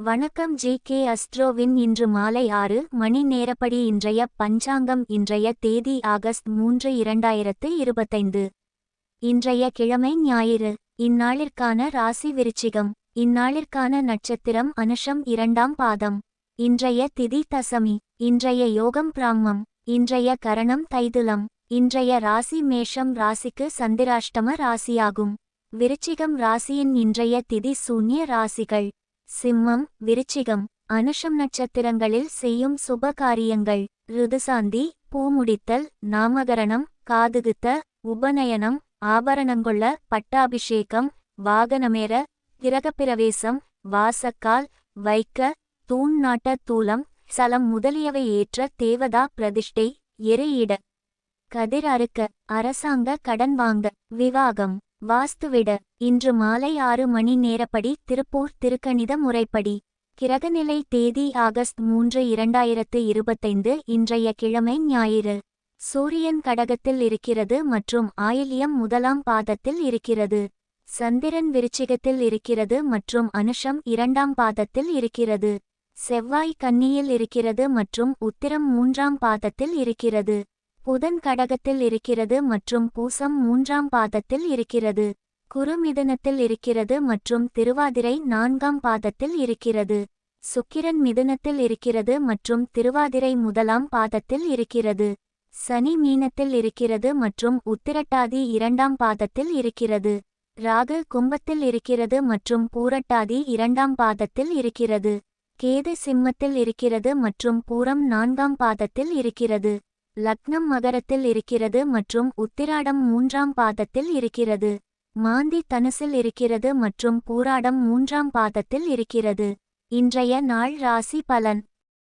வணக்கம் ஜே.கே. அஸ்ட்ரோவின் இன்று மாலை 6 மணி நேரப்படி இன்றைய பஞ்சாங்கம். இன்றைய தேதி ஆகஸ்ட் 3, 2025. இன்றைய கிழமை ஞாயிறு. இந்நாளிற்கான ராசி விருச்சிகம். இந்நாளிற்கான நட்சத்திரம் அனுஷம் 2ஆம் பாதம். இன்றைய திதி தசமி. இன்றைய யோகம் பிராம்மம். இன்றைய கரணம் தைதுலம். இன்றைய ராசி மேஷம் ராசிக்கு சந்திராஷ்டம ராசியாகும். விருச்சிகம் ராசியின் இன்றைய திதி சூன்ய ராசிகள்: சிம்மம், விருச்சிகம். அனுஷம் நட்சத்திரங்களில் செய்யும் சுப காரியங்கள்: ருதுசாந்தி, பூமுடித்தல், நாமகரணம், காதுகுத்த, உபநயனம், ஆபரணங்கொள்ள, பட்டாபிஷேகம், வாகனமேற, கிரகப்பிரவேசம், வாசக்கால் வைக்க, தூண் நாட்ட, தூலம் சலம் முதலியவை ஏற்ற, தேவதா பிரதிஷ்டை, எரியிட, கதிர் அறுக்க, அரசாங்க கடன் வாங்க, விவாகம், வாஸ்துவிட. இன்று மாலை 6 மணி நேரப்படி திருப்பூர் திருக்கணித முறைப்படி. கிரகநிலை தேதி ஆகஸ்ட் 3, 2025. இன்றைய கிழமை ஞாயிறு. சூரியன் கடகத்தில் இருக்கிறது மற்றும் ஆயில்யம் 1ஆம் பாதத்தில் இருக்கிறது. சந்திரன் விருச்சிகத்தில் இருக்கிறது மற்றும் அனுஷம் 2ஆம் பாதத்தில் இருக்கிறது. செவ்வாய் கன்னியில் இருக்கிறது மற்றும் உத்திரம் 3ஆம் பாதத்தில் இருக்கிறது. புதன் கடகத்தில் இருக்கிறது மற்றும் பூசம் 3ஆம் பாதத்தில் இருக்கிறது. குரு மிதுனத்தில் இருக்கிறது மற்றும் திருவாதிரை 4ஆம் பாதத்தில் இருக்கிறது. சுக்கிரன் மிதுனத்தில் இருக்கிறது மற்றும் திருவாதிரை 1ஆம் பாதத்தில் இருக்கிறது. சனி மீனத்தில் இருக்கிறது மற்றும் உத்திரட்டாதி 2ஆம் பாதத்தில் இருக்கிறது. ராகு கும்பத்தில் இருக்கிறது மற்றும் பூரட்டாதி 2ஆம் பாதத்தில் இருக்கிறது. கேது சிம்மத்தில் இருக்கிறது மற்றும் பூரம் 4ஆம் பாதத்தில் இருக்கிறது. லக்னம் மகரத்தில் இருக்கிறது மற்றும் உத்திராடம் 3ஆம் பாதத்தில் இருக்கிறது. மாந்தி தனுசில் இருக்கிறது மற்றும் பூராடம் 3ஆம் பாதத்தில் இருக்கிறது. இன்றைய நாள் ராசி பலன்: